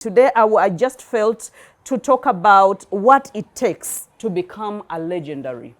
Today, I just felt to talk about what it takes to become a legendary.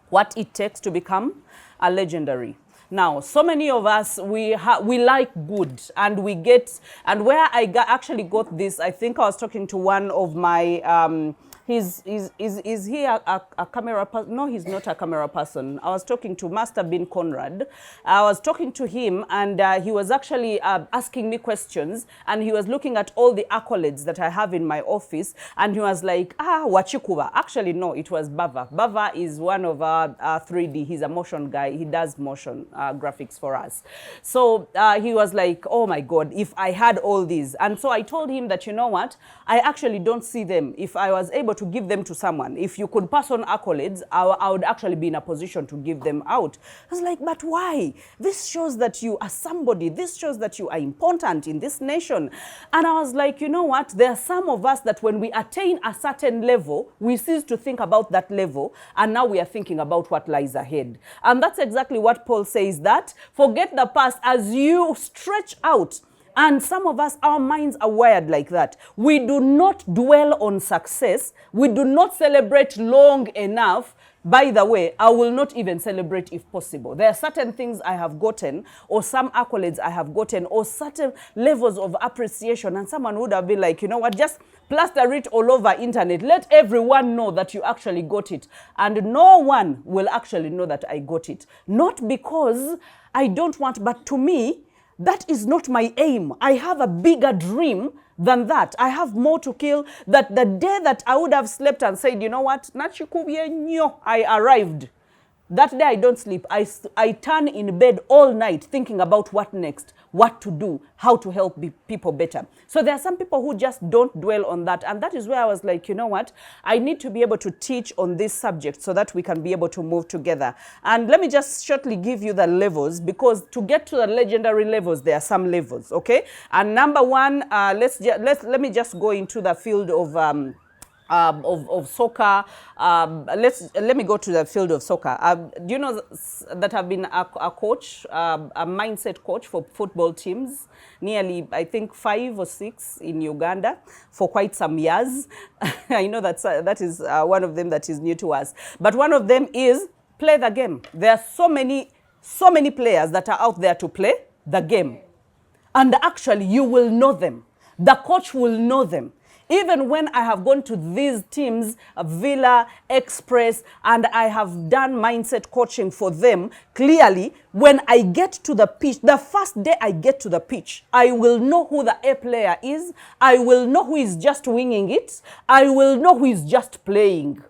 What it takes to become a legendary. Now, so many of us, we like good, and we get, and where I actually got this, I think I was talking to one of my, is he a camera person? No, he's not a camera person. I was talking to Master Bin Conrad. I was talking to him, and he was actually asking me questions, and he was looking at all the accolades that I have in my office, and he was like, Wachikuba. Actually, no, it was Bava. Bava is one of our 3D. He's a motion guy. He does motion graphics for us. So he was like, oh my God, if I had all these. And so I told him that, you know what, I actually don't see them. If I was able to give them to someone, if you could pass on accolades, I would actually be in a position to give them out. I was like, but why? This shows that you are somebody. This shows that you are important in this nation. And I was like, you know what? There are some of us that when we attain a certain level, we cease to think about that level, and now we are thinking about what lies ahead. And that's exactly what Paul says, that forget the past as you stretch out. And some of us, our minds are wired like that. We do not dwell on success. We do not celebrate long enough. By the way, I will not even celebrate if possible. There are certain things I have gotten, or some accolades I have gotten, or certain levels of appreciation, and someone would have been like, you know what, just plaster it all over internet. Let everyone know that you actually got it. And no one will actually know that I got it. Not because I don't want, but to me, that is not my aim. I have a bigger dream than that. I have more to kill. That the day that I would have slept and said, you know what, I arrived. That day I don't sleep. I turn in bed all night thinking about what next, what to do, how to help people better. So there are some people who just don't dwell on that. And that is where I was like, you know what, I need to be able to teach on this subject so that we can be able to move together. And let me just shortly give you the levels, because to get to the legendary levels, there are some levels, okay? And number one, let me just go into the field of soccer. Let me go to the field of soccer. Do you know that I've been a coach, a mindset coach for football teams, nearly, I think, 5 or 6 in Uganda for quite some years. I know that is one of them that is new to us. But one of them is play the game. There are so many players that are out there to play the game. And actually, you will know them. The coach will know them. Even when I have gone to these teams, Villa, Express, and I have done mindset coaching for them, clearly, when I get to the pitch, the first day I get to the pitch, I will know who the A player is. I will know who is just winging it. I will know who is just playing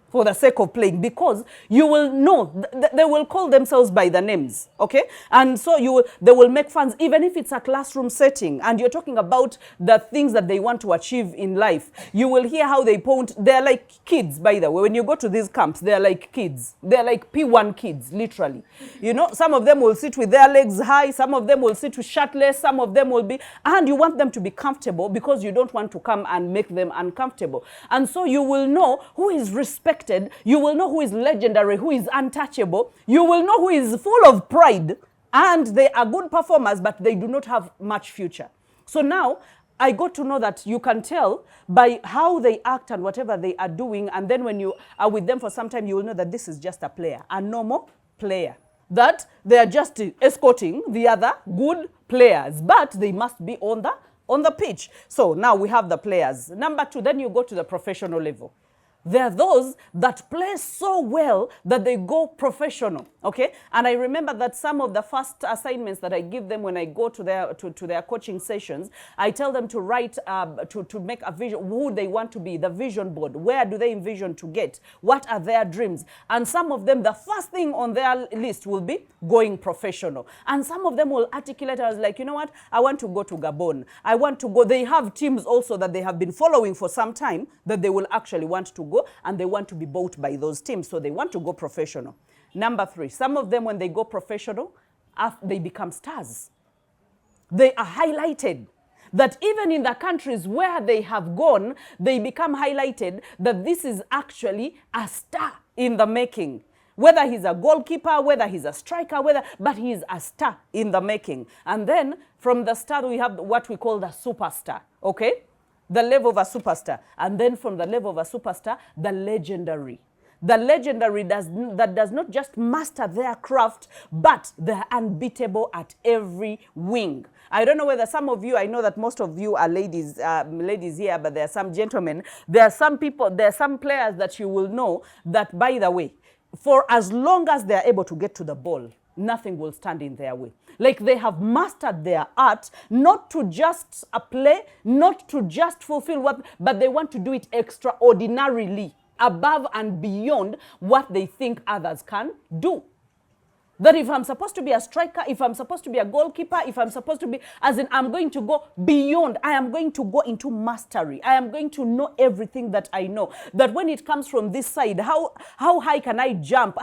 for the sake of playing, because you will know, they will call themselves by the names, okay? And so they will make fun, even if it's a classroom setting and you're talking about the things that they want to achieve in life. You will hear how they point. They're like kids, by the way. When you go to these camps, they're like kids. They're like P1 kids, literally. You know, some of them will sit with their legs high, some of them will sit with shirtless, some of them will be, and you want them to be comfortable because you don't want to come and make them uncomfortable. And so you will know who is respected. You will know who is legendary, who is untouchable. You will know who is full of pride, and they are good performers, but they do not have much future. So now I got to know that you can tell by how they act and whatever they are doing. And then when you are with them for some time, you will know that this is just a player, a normal player, that they are just escorting the other good players, but they must be on the pitch. So now we have the players. Number 2, then you go to the professional level. There are those that play so well that they go professional, okay? And I remember that some of the first assignments that I give them when I go to their coaching sessions, I tell them to write, to make a vision, who they want to be, the vision board. Where do they envision to get? What are their dreams? And some of them, the first thing on their list will be going professional. And some of them will articulate, I was like, you know what? I want to go to Gabon. I want to go. They have teams also that they have been following for some time that they will actually want to go, and they want to be bought by those teams, so they want to go professional. Number 3, some of them, when they go professional, they become stars. They are highlighted. That even in the countries where they have gone, they become highlighted that this is actually a star in the making. Whether he's a goalkeeper, whether he's a striker, but he's a star in the making. And then from the star, we have what we call the superstar, okay? the level of a superstar. And then from the level of a superstar, the legendary. The legendary that does not just master their craft, but they're unbeatable at every wing. I don't know whether some of you, I know that most of you are ladies here, but there are some gentlemen. There are some people, there are some players that you will know that, by the way, for as long as they are able to get to the ball, nothing will stand in their way. Like they have mastered their art, not to just play, not to just fulfill what, but they want to do it extraordinarily, above and beyond what they think others can do. That if I'm supposed to be a striker, if I'm supposed to be a goalkeeper, if I'm supposed to be, as in I'm going to go beyond, I am going to go into mastery. I am going to know everything that I know. That when it comes from this side, how high can I jump?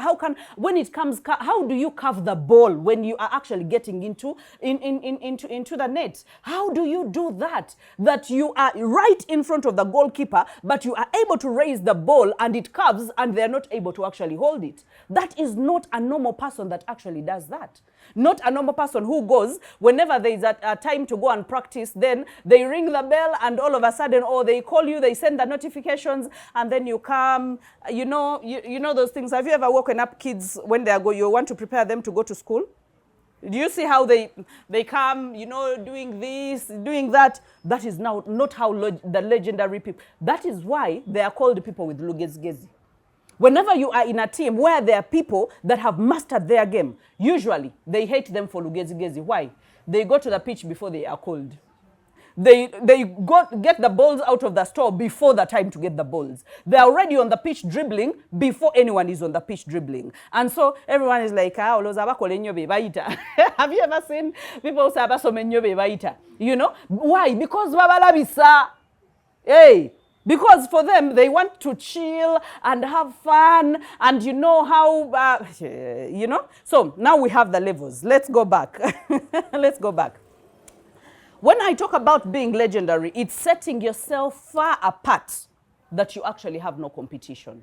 When it comes, how do you curve the ball when you are actually getting into the net? How do you do that? That you are right in front of the goalkeeper, but you are able to raise the ball and it curves and they're not able to actually hold it. That is not a normal person that actually does that. Not a normal person who goes, whenever there is a time to go and practice, then they ring the bell and all of a sudden, or they call you, they send the notifications, and then you come, you know those things. Have you ever woken up kids when you want to prepare them to go to school? Do you see how they come, doing this, doing that? That is now not how the legendary people, that is why they are called people with lugezigezi. Whenever you are in a team where there are people that have mastered their game, usually they hate them for lugezigezi. Why? They go to the pitch before they are called. They get the balls out of the store before the time to get the balls. They're already on the pitch dribbling before anyone is on the pitch dribbling. And so everyone is like, have you ever seen people say, why? Because babalabisa. Hey. Because for them, they want to chill and have fun and how, So now we have the levels. Let's go back. Let's go back. When I talk about being legendary, it's setting yourself far apart that you actually have no competition.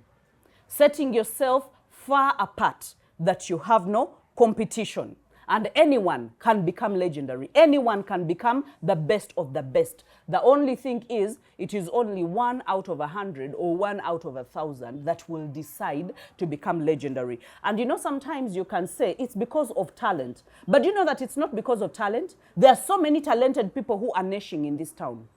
Setting yourself far apart that you have no competition. And anyone can become legendary. Anyone can become the best of the best. The only thing is, it is only 1 out of 100 or 1 out of 1,000 that will decide to become legendary. And sometimes you can say it's because of talent. But you know that it's not because of talent? There are so many talented people who are gnashing in this town.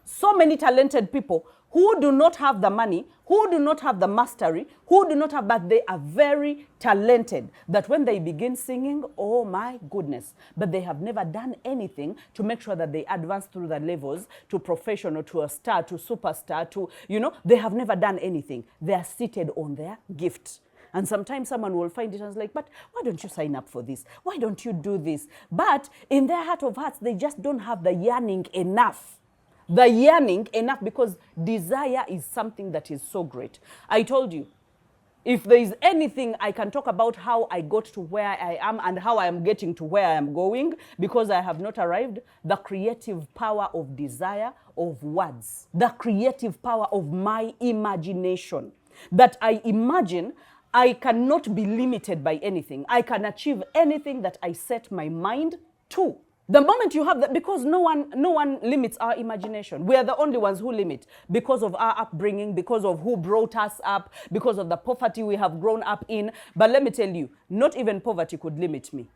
So many talented people who do not have the money, who do not have the mastery, who do not have, but they are very talented. That when they begin singing, oh my goodness, but they have never done anything to make sure that they advance through the levels to professional, to a star, to superstar, to, they have never done anything. They are seated on their gift. And sometimes someone will find it and is like, but why don't you sign up for this? Why don't you do this? But in their heart of hearts, they just don't have the yearning enough. The yearning enough, because desire is something that is so great. I told you, if there is anything I can talk about how I got to where I am and how I am getting to where I am going, because I have not arrived, the creative power of desire, of words, the creative power of my imagination. That I imagine I cannot be limited by anything. I can achieve anything that I set my mind to. The moment you have that, because no one limits our imagination. We are the only ones who limit because of our upbringing, because of who brought us up, because of the poverty we have grown up in. But let me tell you, not even poverty could limit me.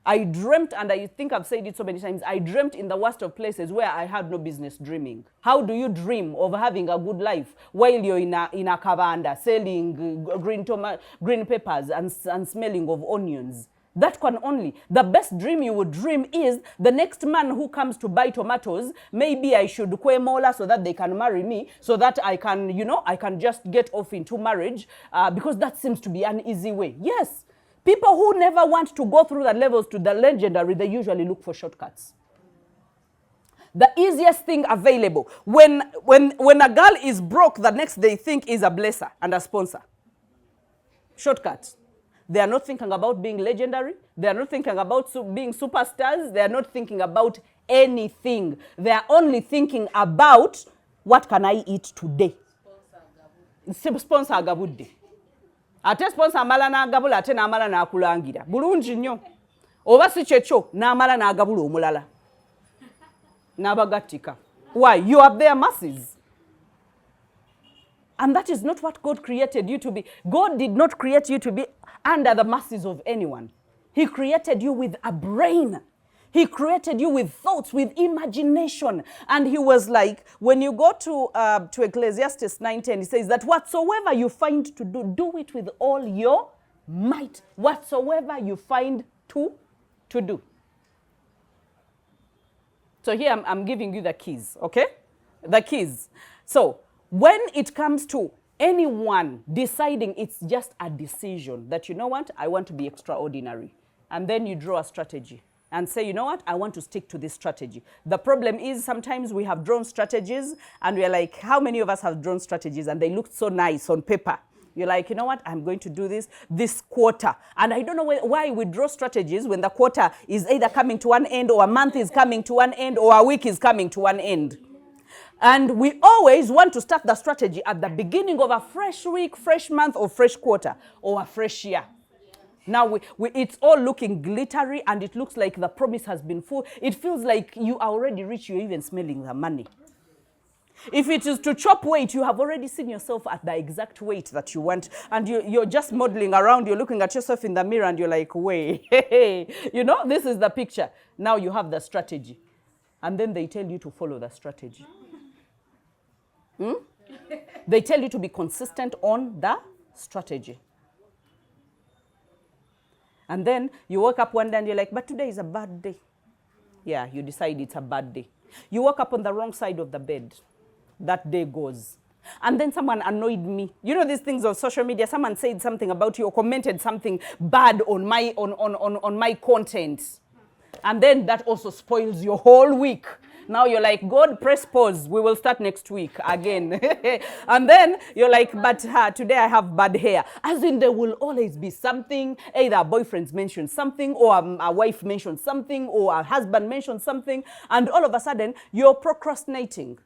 I dreamt, and I think I've said it so many times, I dreamt in the worst of places where I had no business dreaming. How do you dream of having a good life while you're in a kavanda selling green peppers and smelling of onions? That can only, the best dream you would dream is the next man who comes to buy tomatoes, maybe I should kwemola so that they can marry me, so that I can, I can just get off into marriage, because that seems to be an easy way. Yes, people who never want to go through the levels to the legendary, they usually look for shortcuts. The easiest thing available. When a girl is broke, the next they think is a blesser and a sponsor. Shortcuts. They are not thinking about being legendary. They are not thinking about being superstars. They are not thinking about anything. They are only thinking about, what can I eat today? Sponsor agabudde. Ate sponsor amala na agabula ate na amala na akulangira. Bulungi nnyo. Oba si kyekyo n'amala n'agabula omulala. N'abagatika. Why? You are their masses. And that is not what God created you to be. God did not create you to be under the masses of anyone. He created you with a brain. He created you with thoughts, with imagination. And he was like, when you go to Ecclesiastes 9:10, he says that whatsoever you find to do, do it with all your might. Whatsoever you find to do. So here I'm giving you the keys, okay? The keys. So when it comes to anyone deciding, it's just a decision that, you know what, I want to be extraordinary. And then you draw a strategy and say, you know what, I want to stick to this strategy. The problem is sometimes we have drawn strategies and we're like, how many of us have drawn strategies and they look so nice on paper? You're like, you know what, I'm going to do this quarter. And I don't know why we draw strategies when the quarter is either coming to one end or a month is coming to one end or a week is coming to one end. And we always want to start the strategy at the beginning of a fresh week, fresh month, or fresh quarter, or a fresh year. Now, it's all looking glittery, and it looks like the promise has been full. It feels like you are already rich, you're even smelling the money. If it is to chop weight, you have already seen yourself at the exact weight that you want, and you're just modeling around, you're looking at yourself in the mirror, and you're like, wait, you know, this is the picture. Now you have the strategy. And then they tell you to follow the strategy. They tell you to be consistent on the strategy. And then you wake up one day and you're like, but today is a bad day. Yeah, you decide it's a bad day. You woke up on the wrong side of the bed. That day goes. And then someone annoyed me. You know these things on social media, someone said something about you or commented something bad on my content. And then that also spoils your whole week. Now you're like, God, press pause. We will start next week again. And then you're like, but today I have bad hair. As in, there will always be something. Either a boyfriend mentions something, or a wife mentions something, or a husband mentions something. And all of a sudden, you're procrastinating.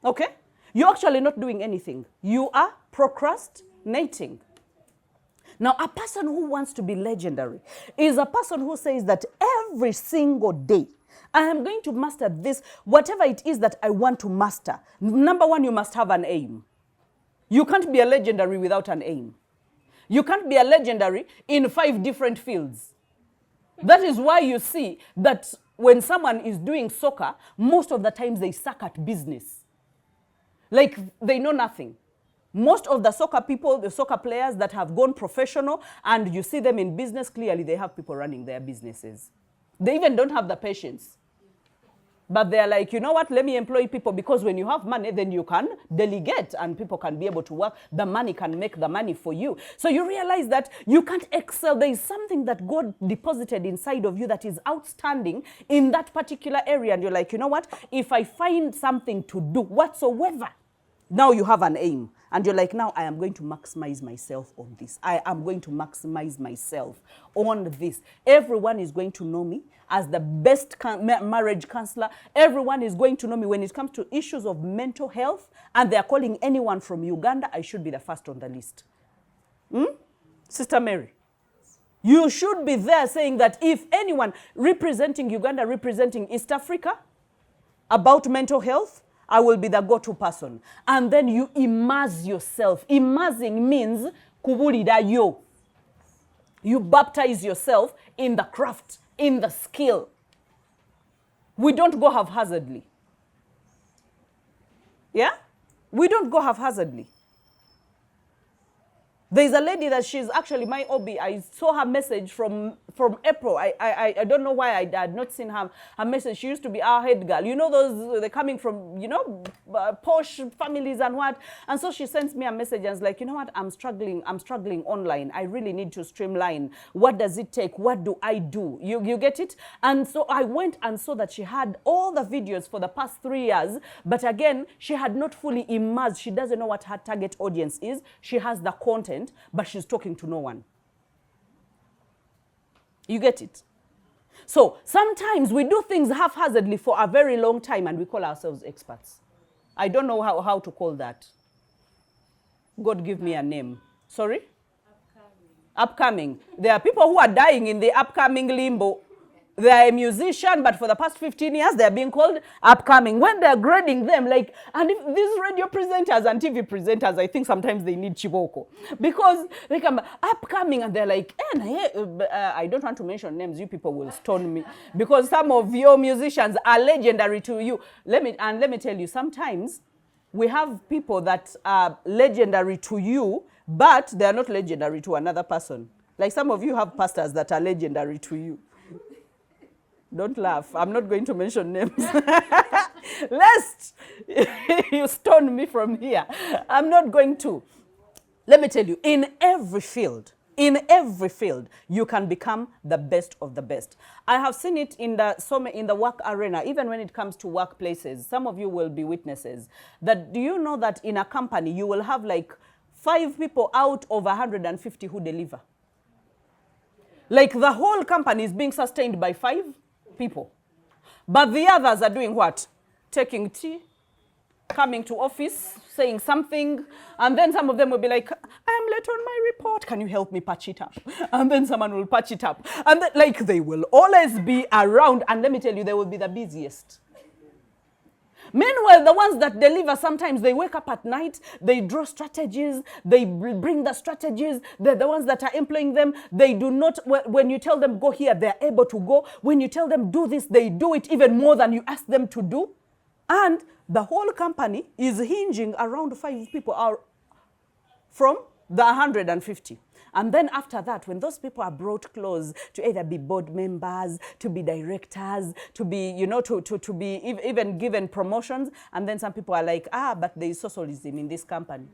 Okay? You're actually not doing anything. You are procrastinating. Now, a person who wants to be legendary is a person who says that every single day, I am going to master this, whatever it is that I want to master. Number one, you must have an aim. You can't be a legendary without an aim. You can't be a legendary in 5 different fields. That is why you see that when someone is doing soccer, most of the times they suck at business. Like, they know nothing. Most of the soccer people, the soccer players that have gone professional, and you see them in business, clearly they have people running their businesses. They even don't have the patience. But they're like, you know what, let me employ people, because when you have money, then you can delegate and people can be able to work. The money can make the money for you. So you realize that you can't excel. There is something that God deposited inside of you that is outstanding in that particular area. And you're like, you know what, if I find something to do whatsoever, now you have an aim. And you're like, now I am going to maximize myself on this. I am going to maximize myself on this. Everyone is going to know me as the best marriage counselor. Everyone is going to know me when it comes to issues of mental health. And they're calling anyone from Uganda, I should be the first on the list. Sister Mary, you should be there saying that if anyone representing Uganda, representing East Africa about mental health, I will be the go-to person. And then you immerse yourself. Immersing means kubulira yo. You baptize yourself in the craft, in the skill. We don't go haphazardly. Yeah? We don't go haphazardly. There's a lady that she's actually my OB. I saw her message from April. I don't know why I had not seen her message. She used to be our head girl. You know those, they're coming from, you know, posh families and what. And so she sends me a message and is like, you know what, I'm struggling online. I really need to streamline. What does it take? What do I do? You get it? And so I went and saw that she had all the videos for the past 3 years. But again, she had not fully immersed. She doesn't know what her target audience is. She has the content, but she's talking to no one. You get it? So sometimes we do things haphazardly for a very long time and we call ourselves experts. I don't know how to call that. God give me a name. Sorry? Upcoming. There are people who are dying in the upcoming limbo. they're a musician, but for the past 15 years, they're being called upcoming. When they're grading them, like, and if these radio presenters and TV presenters, I think sometimes they need chiboko. Because they come upcoming and they're like, I don't want to mention names, you people will stone me. Because some of your musicians are legendary to you. Let me tell you, sometimes we have people that are legendary to you, but they're not legendary to another person. Like some of you have pastors that are legendary to you. Don't laugh. I'm not going to mention names. Lest you stone me from here. I'm not going to. Let me tell you, in every field, you can become the best of the best. I have seen it in the work arena, even when it comes to workplaces. Some of you will be witnesses. That do you know that in a company, you will have like 5 people out of 150 who deliver? Like the whole company is being sustained by 5 people. But the others are doing what? Taking tea, coming to office, saying something, and then some of them will be like, I'm late on my report, can you help me patch it up? And then someone will patch it up. And then, like, they will always be around, and let me tell you, they will be the busiest. Meanwhile, the ones that deliver, sometimes they wake up at night, they draw strategies, they bring the strategies, they're the ones that are employing them. They do not, when you tell them go here, they're able to go. When you tell them do this, they do it even more than you ask them to do. And the whole company is hinging around 5 people out from the 150. And then after that, when those people are brought close to either be board members, to be directors, to be, to be even given promotions, and then some people are like, but there is socialism in this company.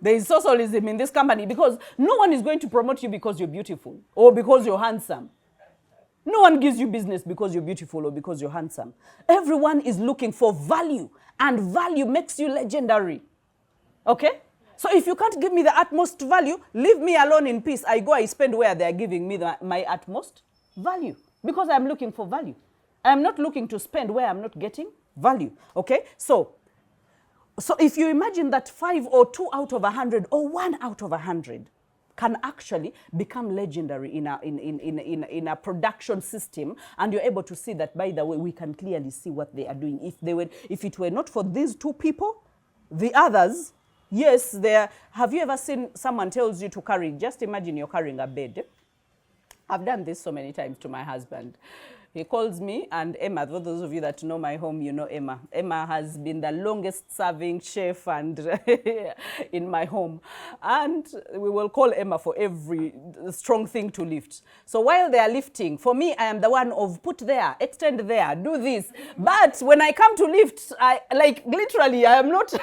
There is socialism in this company because no one is going to promote you because you're beautiful or because you're handsome. No one gives you business because you're beautiful or because you're handsome. Everyone is looking for value, and value makes you legendary. Okay? So if you can't give me the utmost value, leave me alone in peace. I go, I spend where they're giving me my utmost value because I'm looking for value. I'm not looking to spend where I'm not getting value. Okay? So if you imagine that 5 or 2 out of 100 or 1 out of 100 can actually become legendary in a production system, and you're able to see that, by the way, we can clearly see what they are doing. If it were not for these 2 people, the others, yes, have you ever seen someone tells you to carry, just imagine you're carrying a bed. I've done this so many times to my husband. He calls me, and Emma, for those of you that know my home, you know Emma. Emma has been the longest serving chef and in my home. And we will call Emma for every strong thing to lift. So while they are lifting, for me, I am the one of put there, extend there, do this. But when I come to lift, I am not...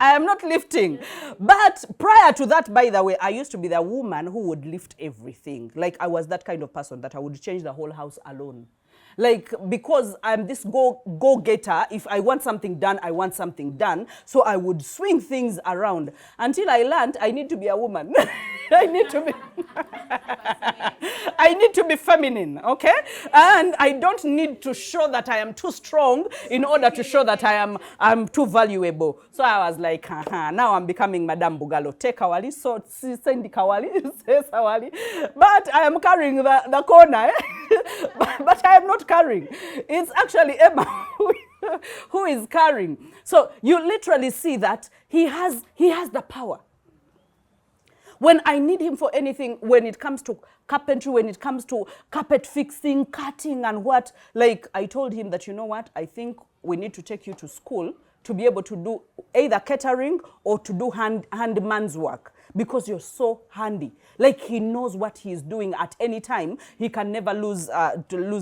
I am not lifting. But prior to that, by the way, I used to be the woman who would lift everything. Like, I was that kind of person that I would change the whole house alone. Like, because I'm this go-getter, if I want something done, I want something done. So I would swing things around until I learned I need to be a woman. I need to be feminine, okay? And I don't need to show that I am too strong in order to show that I'm too valuable. So I was like, now I'm becoming Madame Bugalo. Take Kawali, so send Kawali, say Sawali. But I am carrying the corner, but I am not carrying. It's actually Emma who is carrying. So you literally see that he has the power. When I need him for anything, when it comes to carpentry, when it comes to carpet fixing, cutting and what, like I told him that, you know what, I think we need to take you to school to be able to do either catering or to do handman's work because you're so handy. Like he knows what he's doing at any time. He can never lose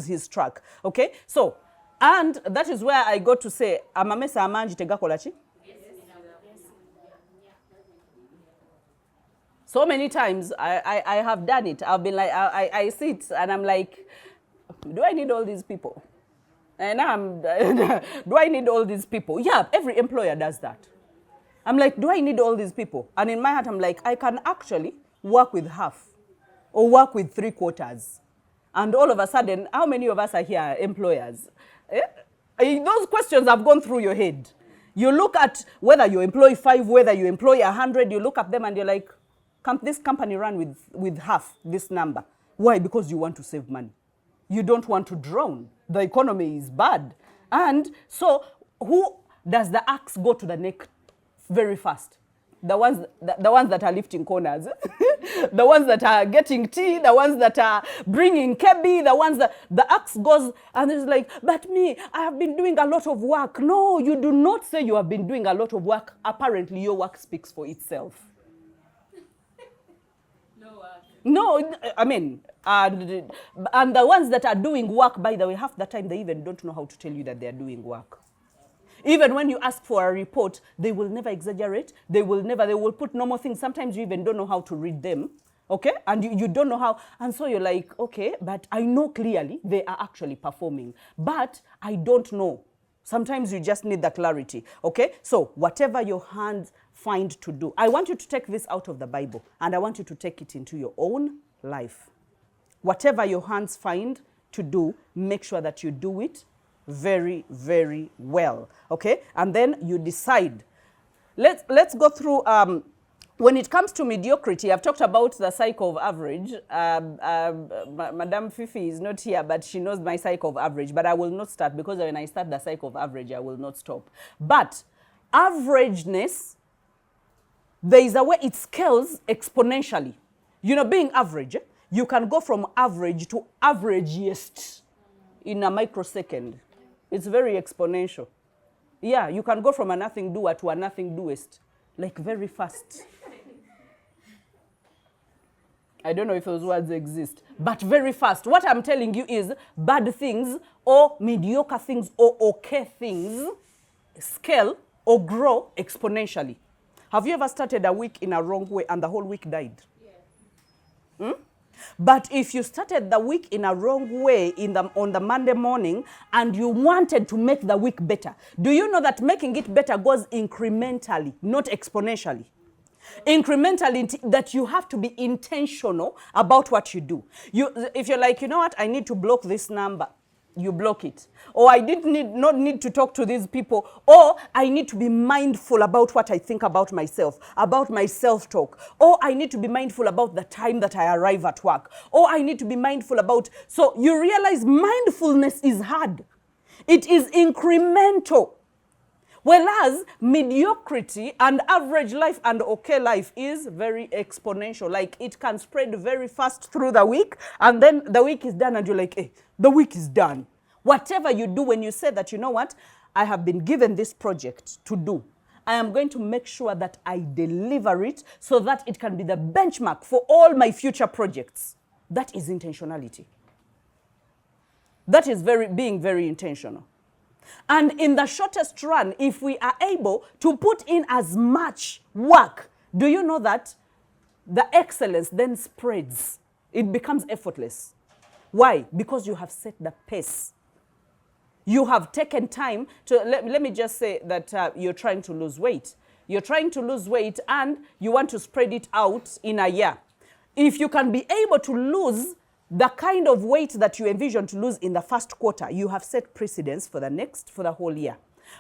his track. Okay? So, and that is where I got to say, amamesa amanji tegakolachi. So many times I have done it. I've been like, I sit and I'm like, do I need all these people? And do I need all these people? Yeah, every employer does that. I'm like, do I need all these people? And in my heart, I'm like, I can actually work with half or work with 3/4. And all of a sudden, how many of us are here employers? Those questions have gone through your head. You look at whether you employ 5, whether you employ 100, you look at them and you're like, this company run with half this number. Why? Because you want to save money. You don't want to drown. The economy is bad. And so who does the axe go to the neck very fast? The ones that are lifting corners, the ones that are getting tea, the ones that are bringing kebi, the ones that the axe goes and it's like, but me, I have been doing a lot of work. No, you do not say you have been doing a lot of work. Apparently, your work speaks for itself. No, I mean, and the ones that are doing work, by the way, half the time they even don't know how to tell you that they are doing work. Even when you ask for a report, they will never exaggerate. They will put normal things. Sometimes you even don't know how to read them, okay? And you don't know how. And so you're like, okay, but I know clearly they are actually performing. But I don't know. Sometimes you just need the clarity, okay? So whatever your hands find to do. I want you to take this out of the Bible, and I want you to take it into your own life. Whatever your hands find to do, make sure that you do it very, very well, okay? And then you decide. Let's go through, when it comes to mediocrity, I've talked about the cycle of average. Madame Fifi is not here, but she knows my cycle of average, but I will not start, because when I start the cycle of average, I will not stop. But averageness, there is a way it scales exponentially. You know, being average, you can go from average to averagest in a microsecond. It's very exponential. Yeah, you can go from a nothing doer to a nothing doest, like very fast. I don't know if those words exist, but very fast. What I'm telling you is bad things or mediocre things or okay things scale or grow exponentially. Have you ever started a week in a wrong way and the whole week died? Yeah. But if you started the week in a wrong way on the Monday morning and you wanted to make the week better, do you know that making it better goes incrementally, not exponentially? Incrementally, that you have to be intentional about what you do. If you're like, you know what, I need to block this number, you block it. Or I not need to talk to these people. Or I need to be mindful about what I think about myself, about my self-talk. Or I need to be mindful about the time that I arrive at work. Or I need to be mindful about... So you realize mindfulness is hard. It is incremental. Whereas mediocrity and average life and okay life is very exponential. Like it can spread very fast through the week, and then the week is done and you're like, hey, the week is done. Whatever you do, when you say that, you know what, I have been given this project to do, I am going to make sure that I deliver it so that it can be the benchmark for all my future projects. That is intentionality. That is being very intentional. And in the shortest run, if we are able to put in as much work, do you know that the excellence then spreads? It becomes effortless. Why? Because you have set the pace. You have taken time to, let me just say that you're trying to lose weight. You're trying to lose weight and you want to spread it out in a year. If you can be able to lose the kind of weight that you envision to lose in the first quarter, you have set precedence for the whole year.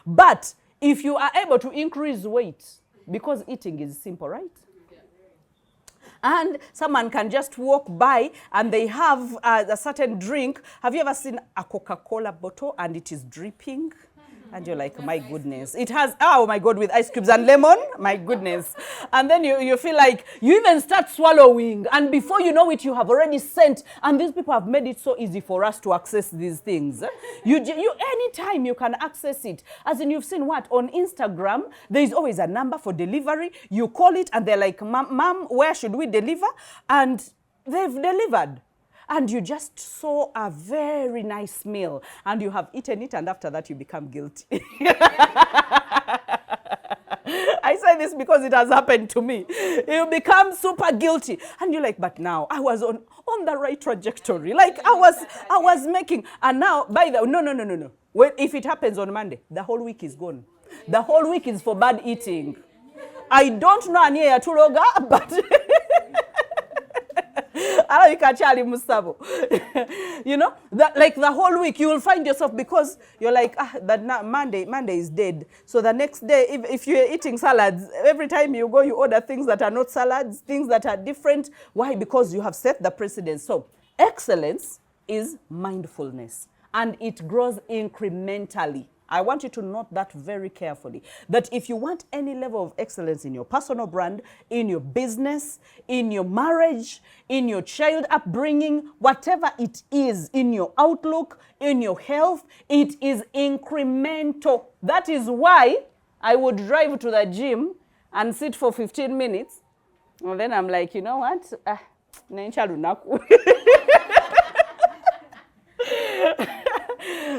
But if you are able to increase weight, because eating is simple, right? And someone can just walk by and they have a certain drink. Have you ever seen a Coca-Cola bottle and it is dripping? And you're like, my goodness. It has, oh my God, with ice cubes and lemon, my goodness. And then you feel like you even start swallowing. And before you know it, you have already sent. And these people have made it so easy for us to access these things. Anytime you can access it. As in, you've seen what? On Instagram, there is always a number for delivery. You call it and they're like, Ma'am, where should we deliver? And they've delivered. And you just saw a very nice meal and you have eaten it, and after that you become guilty. I say this because it has happened to me. You become super guilty and you're like, but now I was on the right trajectory. Like I was making, and now by the no. Well, if it happens on Monday, the whole week is gone. The whole week is for bad eating. I don't know Ania Tuloga, but You know, like the whole week you will find yourself, because you're like, Monday is dead. So the next day, if you're eating salads, every time you go, you order things that are not salads, things that are different. Why? Because you have set the precedence. So excellence is mindfulness, and it grows incrementally. I want you to note that very carefully, that if you want any level of excellence in your personal brand, in your business, in your marriage, in your child upbringing, whatever it is, in your outlook, in your health, it is incremental. That is why I would drive to the gym and sit for 15 minutes, and then I'm like, you know what?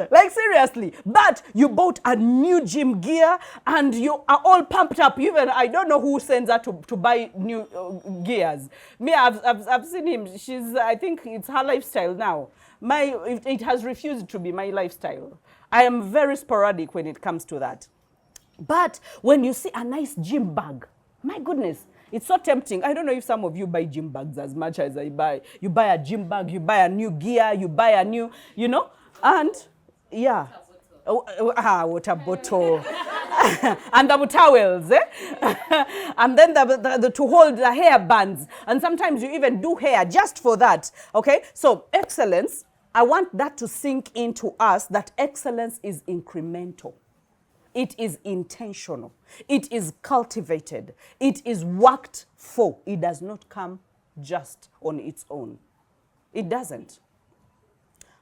Like seriously, but you bought a new gym gear and you are all pumped up. Even I don't know who sends her to buy new gears. Me, I've seen him. I think it's her lifestyle now. It has refused to be my lifestyle. I am very sporadic when it comes to that. But when you see a nice gym bag, my goodness, it's so tempting. I don't know if some of you buy gym bags as much as I buy. You buy a gym bag, you buy a new gear, you buy a new, and yeah. Water bottle. And the towels, and then the to hold the hair bands. And sometimes you even do hair just for that. Okay? So excellence, I want that to sink into us, that excellence is incremental. It is intentional. It is cultivated. It is worked for. It does not come just on its own. It doesn't.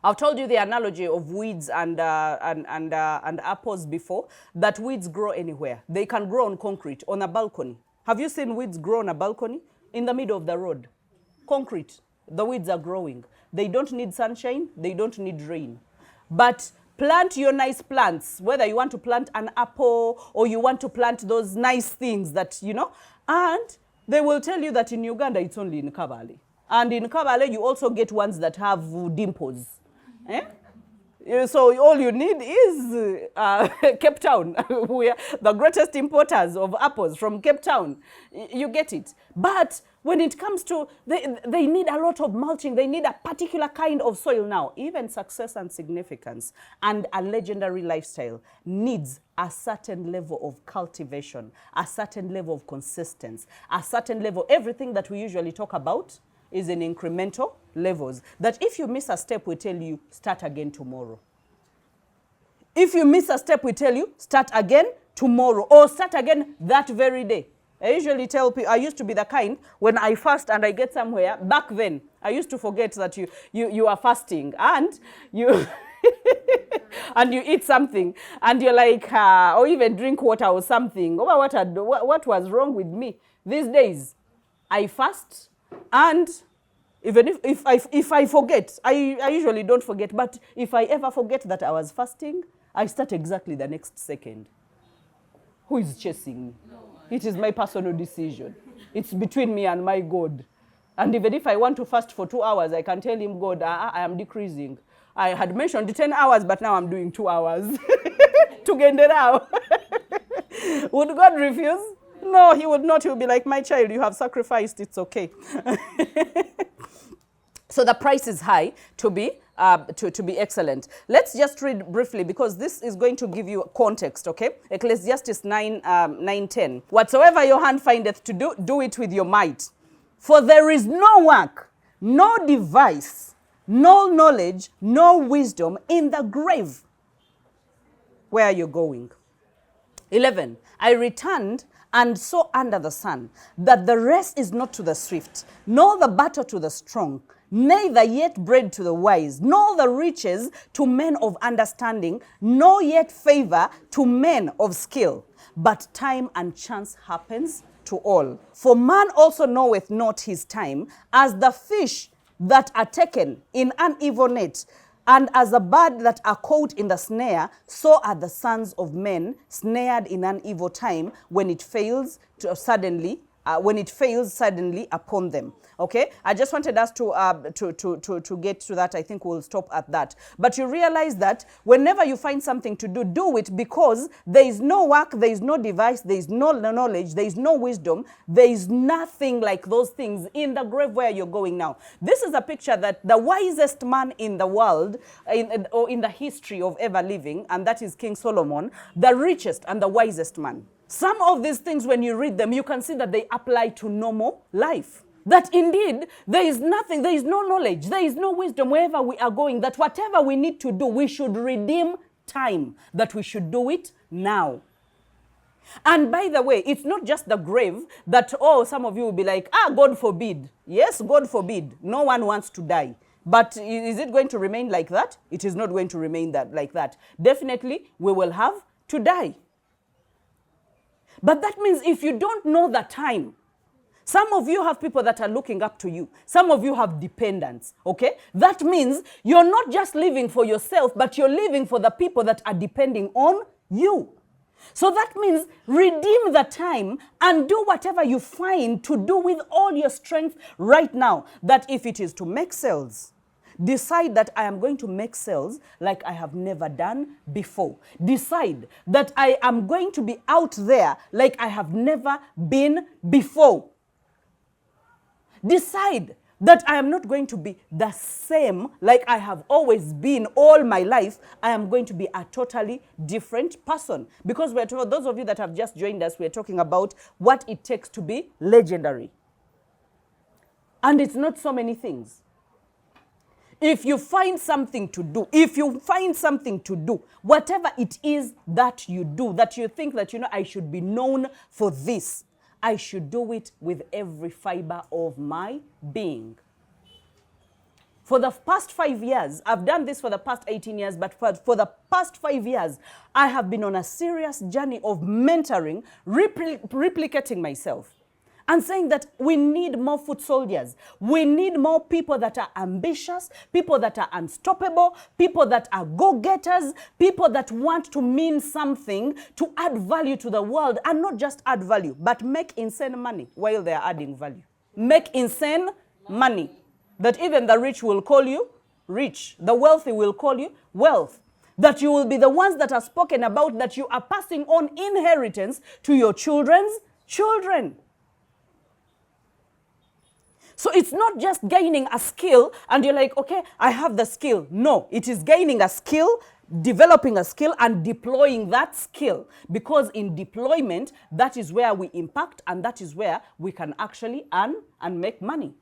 I've told you the analogy of weeds and apples before, that weeds grow anywhere. They can grow on concrete, on a balcony. Have you seen weeds grow on a balcony? In the middle of the road. Concrete. The weeds are growing. They don't need sunshine. They don't need rain. But plant your nice plants, whether you want to plant an apple or you want to plant those nice things that, and they will tell you that in Uganda it's only in Kabale. And in Kabale you also get ones that have dimples. So all you need is Cape Town. We are the greatest importers of apples from Cape Town. You get it. But when it comes to, they need a lot of mulching. They need a particular kind of soil now. Even success and significance and a legendary lifestyle needs a certain level of cultivation, a certain level of consistency, a certain level. Everything that we usually talk about is in incremental levels. That if you miss a step, we tell you, start again tomorrow. If you miss a step, we tell you, start again tomorrow, or start again that very day. I usually tell people, I used to be the kind, when I fast and I get somewhere, back then, I used to forget that you are fasting, and you and you eat something, and you're like, or even drink water or something. Oh, what was wrong with me? These days, I fast, and even if I forget, I usually don't forget, but if I ever forget that I was fasting, I start exactly the next second. Who is chasing me? No, it is my personal decision. It's between me and my God. And even if I want to fast for 2 hours, I can tell him, God, I am decreasing. I had mentioned 10 hours, but now I'm doing 2 hours. To get it out. Would God refuse? No, he would not. He would be like, my child, you have sacrificed. It's okay. So the price is high to be excellent. Let's just read briefly, because this is going to give you context, okay? Ecclesiastes 9:10. Whatsoever your hand findeth to do, do it with your might. For there is no work, no device, no knowledge, no wisdom in the grave. Where are you going? 11. I returned and saw under the sun that the race is not to the swift, nor the battle to the strong, neither yet bread to the wise, nor the riches to men of understanding, nor yet favor to men of skill. But time and chance happens to all. For man also knoweth not his time, as the fish that are taken in an evil net, and as a bird that are caught in the snare, so are the sons of men snared in an evil time, when it fails to suddenly when it fails suddenly upon them. Okay, I just wanted us to get to that. I think we'll stop at that. But you realize that whenever you find something to do, do it, because there is no work, there is no device, there is no knowledge, there is no wisdom, there is nothing like those things in the grave where you're going now. This is a picture that the wisest man in the world, or in the history of ever living, and that is King Solomon, the richest and the wisest man. Some of these things, when you read them, you can see that they apply to normal life. That indeed, there is nothing, there is no knowledge, there is no wisdom wherever we are going, that whatever we need to do, we should redeem time, that we should do it now. And by the way, it's not just the grave that, oh, some of you will be like, God forbid. Yes, God forbid. No one wants to die. But is it going to remain like that? It is not going to remain like that. Definitely, we will have to die. But that means if you don't know the time, some of you have people that are looking up to you. Some of you have dependents, okay? That means you're not just living for yourself, but you're living for the people that are depending on you. So that means redeem the time and do whatever you find to do with all your strength right now. That if it is to make sales, decide that I am going to make sales like I have never done before. Decide that I am going to be out there like I have never been before. Decide that I am not going to be the same like I have always been all my life. I am going to be a totally different person. Because those of you that have just joined us, we're talking about what it takes to be legendary. And it's not so many things. If you find something to do, whatever it is that you do, that you think that, I should be known for this, I should do it with every fiber of my being. For the past 5 years, I've done this for the past 18 years, but for the past 5 years, I have been on a serious journey of mentoring, replicating myself, and saying that we need more foot soldiers. We need more people that are ambitious, people that are unstoppable, people that are go-getters, people that want to mean something, to add value to the world, and not just add value, but make insane money while they are adding value. Make insane money. That even the rich will call you rich. The wealthy will call you wealth. That you will be the ones that are spoken about, that you are passing on inheritance to your children's children. So it's not just gaining a skill and you're like, okay, I have the skill. No, it is gaining a skill, developing a skill, and deploying that skill. Because in deployment, that is where we impact, and that is where we can actually earn and make money.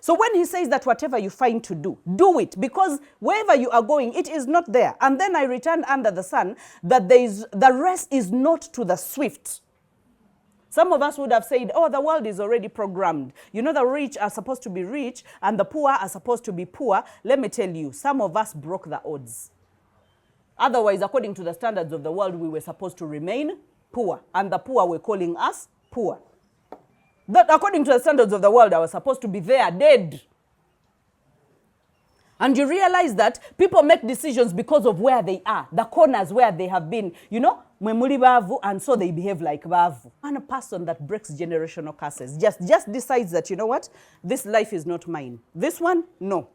So when he says that whatever you find to do, do it, because wherever you are going, it is not there. And then I returned under the sun that the rest is not to the swift. Some of us would have said, oh, the world is already programmed. The rich are supposed to be rich and the poor are supposed to be poor. Let me tell you, some of us broke the odds. Otherwise, according to the standards of the world, we were supposed to remain poor. And the poor were calling us poor. That according to the standards of the world, I was supposed to be there, dead. And you realize that people make decisions because of where they are, the corners where they have been, and so they behave like bavu. And a person that breaks generational curses just decides that, what, this life is not mine. This one, no.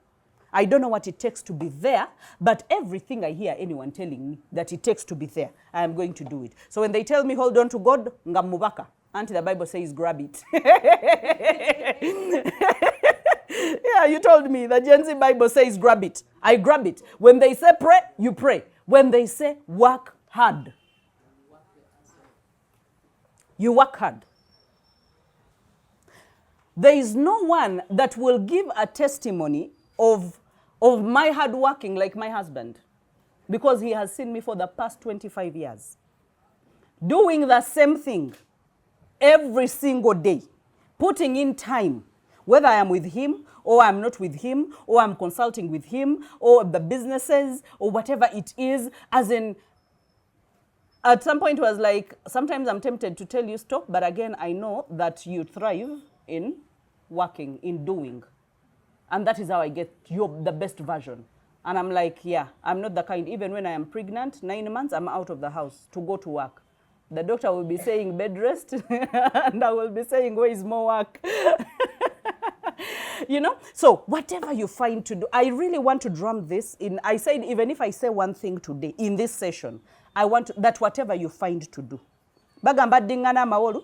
I don't know what it takes to be there, but everything I hear anyone telling me that it takes to be there, I am going to do it. So when they tell me, hold on to God, ngamubaka. Until the Bible says, grab it. Yeah, you told me. The Gen Z Bible says, grab it. I grab it. When they say pray, you pray. When they say work hard, you work hard. There is no one that will give a testimony of my hard working like my husband, because he has seen me for the past 25 years doing the same thing every single day, putting in time, whether I am with him or I'm not with him, or I'm consulting with him, or the businesses, or whatever it is. As in, at some point it was like, sometimes I'm tempted to tell you stop, but again, I know that you thrive in working, in doing. And that is how I get the best version. And I'm like, yeah, I'm not the kind, even when I am pregnant, 9 months, I'm out of the house to go to work. The doctor will be saying bed rest, and I will be saying, where is more work? You know, so whatever you find to do, I really want to drum this in. I said, even if I say one thing today in this session, I want that whatever you find to do. Bagamba dingana mawolu.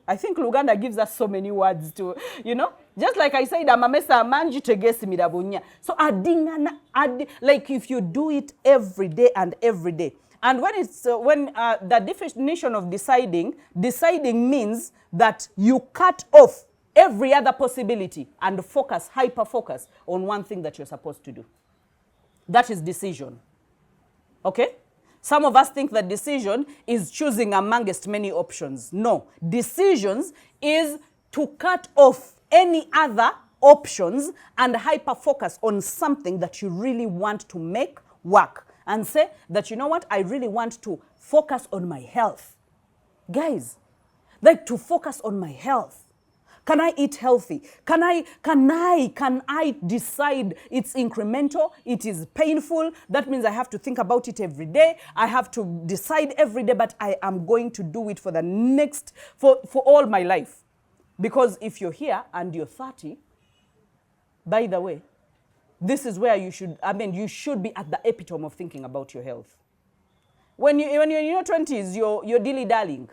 I think Luganda gives us so many words to, you know, just like I said, amamesa manji tegesi mirabunya. So adingana, like if you do it every day and every day. And when it's the definition of deciding means that you cut off every other possibility and focus, hyper focus on one thing that you're supposed to do. That is decision. Okay? Some of us think that decision is choosing amongst many options. No. Decisions is to cut off any other options and hyper focus on something that you really want to make work. And say that, you know what, I really want to focus on my health. Guys, like to focus on my health. Can I eat healthy? Can I decide it's incremental? It is painful. That means I have to think about it every day. I have to decide every day, but I am going to do it for the next, for all my life. Because if you're here and you're 30, by the way, this is where you should, you should be at the epitome of thinking about your health. When you're in your 20s, you're dilly-dallying.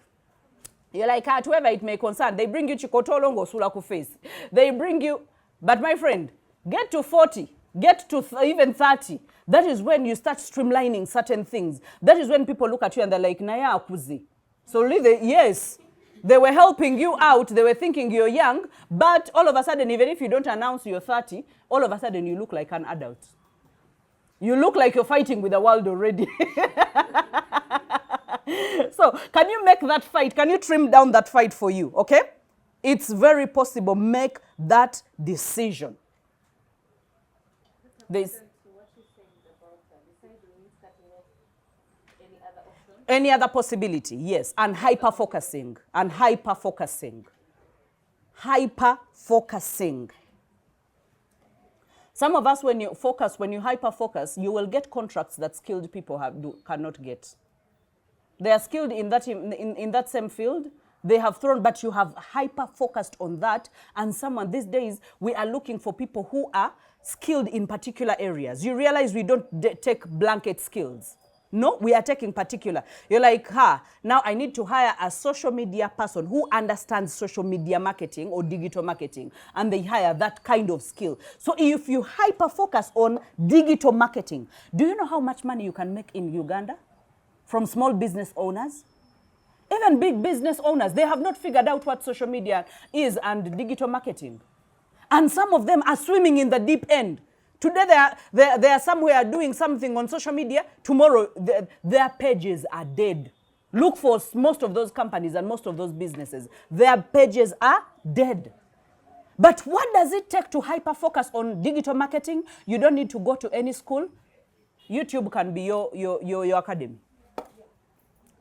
You're like, whoever it may concern, they bring you chikotolongo sulaku face. They bring you, but my friend, get to 40, get to even 30. That is when you start streamlining certain things. That is when people look at you and they're like, naya akuzi. So yes, they were helping you out. They were thinking you're young, but all of a sudden, even if you don't announce you're 30, all of a sudden you look like an adult. You look like you're fighting with the world already. So can you make that fight? Can you trim down that fight for you? Okay? It's very possible. Make that decision. There's any other possibility, yes. And hyper-focusing. And hyper-focusing. Hyper-focusing. Some of us, when you hyper-focus, you will get contracts that skilled people cannot get. They are skilled in that same field. They have thrown, but you have hyper-focused on that. And these days, we are looking for people who are skilled in particular areas. You realize we don't take blanket skills. No, we are taking particular. You're like, now I need to hire a social media person who understands social media marketing or digital marketing. And they hire that kind of skill. So if you hyper-focus on digital marketing, do you know how much money you can make in Uganda? From small business owners? Even big business owners, they have not figured out what social media is and digital marketing. And some of them are swimming in the deep end. Today they are somewhere doing something on social media. Tomorrow their pages are dead. Look for most of those companies and most of those businesses. Their pages are dead. But what does it take to hyper-focus on digital marketing? You don't need to go to any school. YouTube can be your academy.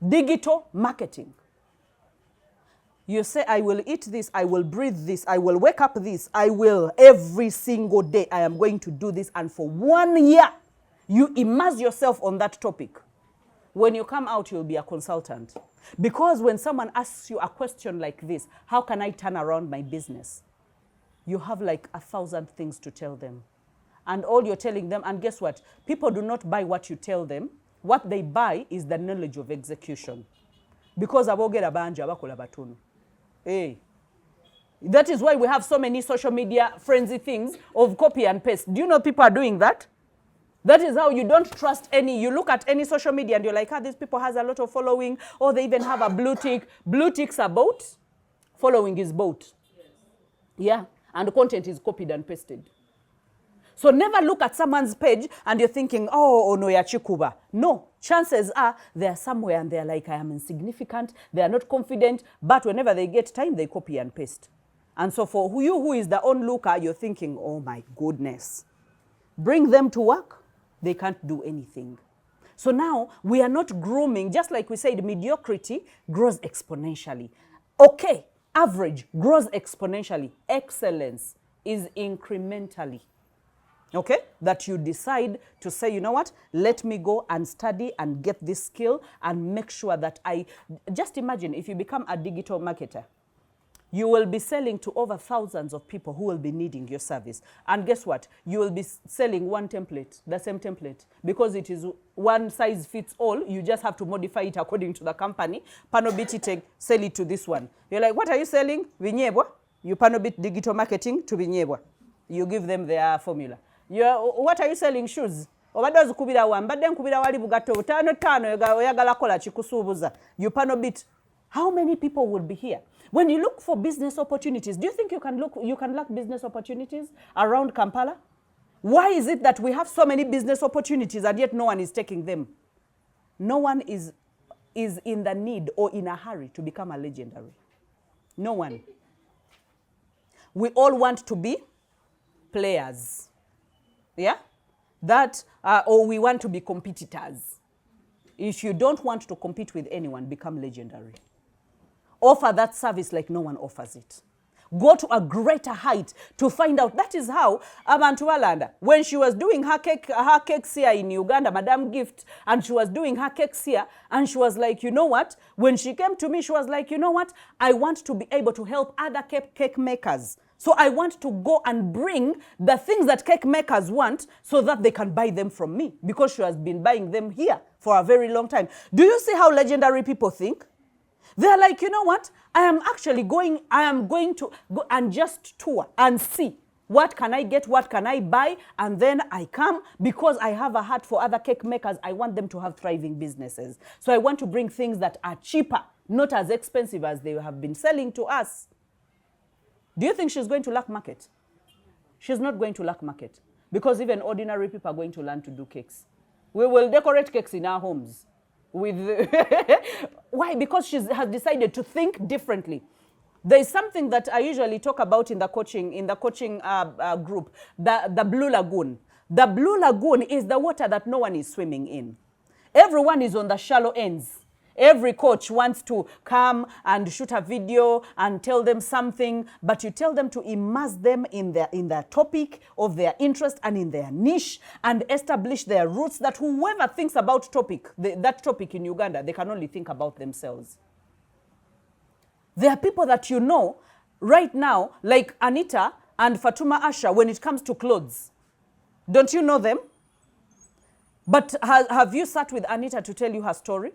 Digital marketing. You say, I will eat this, I will breathe this, I will wake up this, I will every single day, I am going to do this. And for 1 year, you immerse yourself on that topic. When you come out, you'll be a consultant. Because when someone asks you a question like this, how can I turn around my business? You have like 1,000 things to tell them. And all you're telling them, and guess what? People do not buy what you tell them. What they buy is the knowledge of execution. Because abogera banja bakola batono. Hey. That is why we have so many social media frenzy things of copy and paste. Do you know people are doing that? That is how you don't trust any. You look at any social media and you're like, this people has a lot of following, or they even have a blue tick. Blue ticks are bought. Following is bought. Yes. Yeah. And the content is copied and pasted. So never look at someone's page and you're thinking, oh no, ya chikuba. No, chances are they're somewhere and they're like, I am insignificant. They are not confident. But whenever they get time, they copy and paste. And so for you who is the onlooker, you're thinking, oh my goodness. Bring them to work. They can't do anything. So now we are not grooming, just like we said, mediocrity grows exponentially. Okay, average grows exponentially. Excellence is incrementally. Okay, that you decide to say, you know what, let me go and study and get this skill and make sure that just imagine if you become a digital marketer, you will be selling to over thousands of people who will be needing your service. And guess what? You will be selling one template, the same template, because it is one size fits all. You just have to modify it according to the company. Panobit take, sell it to this one. You're like, what are you selling? Vinyebwa. You Panobit digital marketing to Vinyebwa. You give them their formula. What are you selling? Shoes. Obadozi kubira wamba den kubira wali bugato tano oyagala kola chikusubuza. You Panobit. How many people will be here? When you look for business opportunities, do you think you can lack business opportunities around Kampala? Why is it that we have so many business opportunities and yet no one is taking them? No one is in the need or in a hurry to become a legendary. No one. We all want to be players. Yeah? Or we want to be competitors. If you don't want to compete with anyone, become legendary. Offer that service like no one offers it. Go to a greater height to find out. That is how Abantu Walanda, when she was doing her cakes here in Uganda, Madam Gift, and she was doing her cakes here, and she was like, you know what? When she came to me, she was like, you know what? I want to be able to help other cake makers. So I want to go and bring the things that cake makers want so that they can buy them from me, because she has been buying them here for a very long time. Do you see how legendary people think? They're like, you know what? I am going to go and just tour and see what can I get, what can I buy, and then I come because I have a heart for other cake makers. I want them to have thriving businesses. So I want to bring things that are cheaper, not as expensive as they have been selling to us. Do you think she's going to lack market? She's not going to lack market, because even ordinary people are going to learn to do cakes. We will decorate cakes in our homes. Why? Because she has decided to think differently. There is something that I usually talk about in the coaching group, the Blue Lagoon. The Blue Lagoon is the water that no one is swimming in. Everyone is on the shallow ends. Every coach wants to come and shoot a video and tell them something, but you tell them to immerse them in their topic of their interest and in their niche, and establish their roots, that whoever thinks about that topic in Uganda, they can only think about themselves. There are people that you know right now, like Anita and Fatuma Asha, when it comes to clothes. Don't you know them? But have you sat with Anita to tell you her story?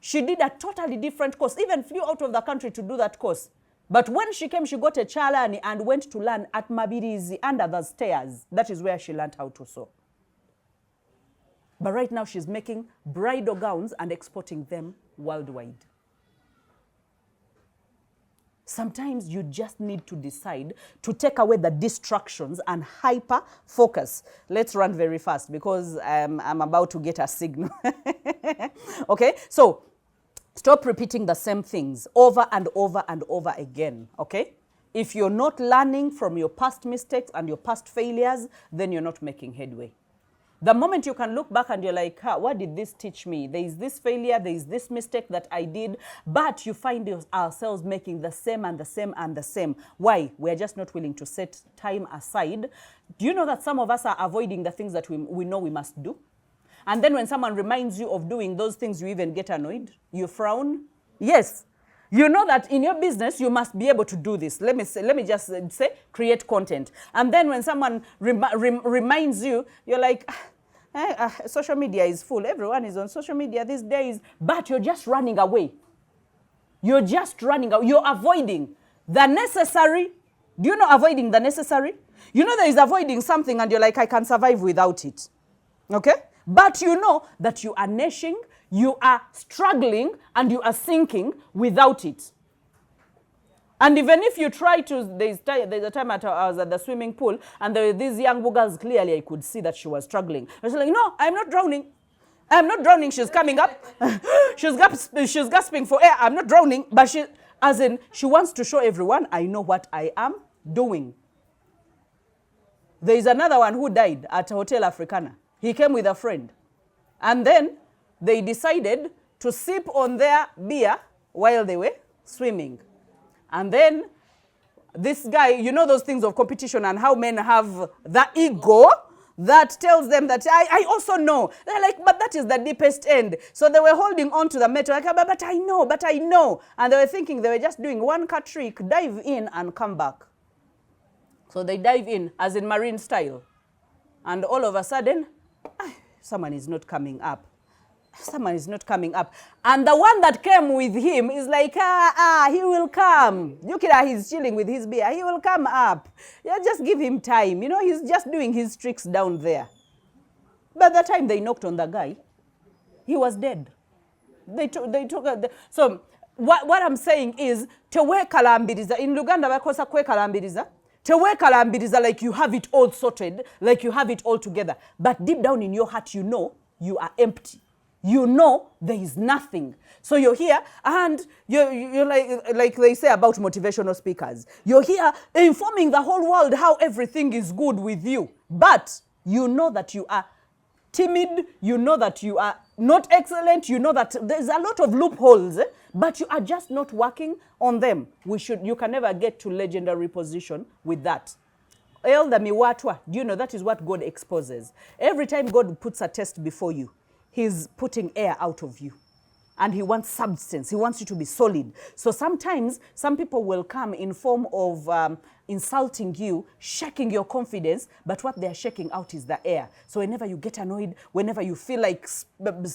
She did a totally different course, even flew out of the country to do that course. But when she came, she got a chalani and went to learn at Mabirizi under the stairs. That is where she learned how to sew. But right now she's making bridal gowns and exporting them worldwide. Sometimes you just need to decide to take away the distractions and hyper focus. Let's run very fast because I'm about to get a signal. Okay, so stop repeating the same things over and over and over again, okay? If you're not learning from your past mistakes and your past failures, then you're not making headway. The moment you can look back and you're like, what did this teach me? There is this failure, there is this mistake that I did, but you find ourselves making the same and the same and the same. Why? We're just not willing to set time aside. Do you know that some of us are avoiding the things that we know we must do? And then when someone reminds you of doing those things, you even get annoyed. You frown. Yes. You know that in your business, you must be able to do this. Let me just say, create content. And then when someone reminds you, you're like, social media is full. Everyone is on social media these days. But you're just running away. You're just running away. You're avoiding the necessary. Do you know avoiding the necessary? You know there is avoiding something and you're like, I can survive without it. Okay? But you know that you are gnashing, you are struggling, and you are sinking without it. And even if you try to, there's a time I was at the swimming pool, and there were these young girls, clearly I could see that she was struggling. I was like, no, I'm not drowning. I'm not drowning. She's coming up. she's gasping for air. I'm not drowning. But she wants to show everyone, I know what I am doing. There is another one who died at Hotel Africana. He came with a friend. And then they decided to sip on their beer while they were swimming. And then this guy, you know those things of competition and how men have the ego. that tells them that I also know. They're like, but that is the deepest end. So they were holding on to the metal, like, but I know. And they were thinking they were just doing one cut trick, dive in and come back. So they dive in, as in marine style. And all of a sudden, someone is not coming up. Someone is not coming up. And the one that came with him is like, he will come. Look at he's chilling with his beer. He will come up. Yeah, just give him time. You know, he's just doing his tricks down there. By the time they knocked on the guy, he was dead. They took so what I'm saying is, tewe kalambiriza. In Luganda, wakosa kwe kalambiriza. Tewe kalambiriza, like you have it all sorted, like you have it all together. But deep down in your heart, you know you are empty. You know there is nothing. So you're here and you're like they say about motivational speakers. You're here informing the whole world how everything is good with you. But you know that you are timid. You know that you are not excellent. You know that there's a lot of loopholes, but you are just not working on them. You can never get to legendary position with that. Elder miwatwa, do you know that is what God exposes? Every time God puts a test before you, He's putting air out of you. And he wants substance. He wants you to be solid. So sometimes some people will come in form of insulting you, shaking your confidence, but what they're shaking out is the air. So whenever you get annoyed, whenever you feel like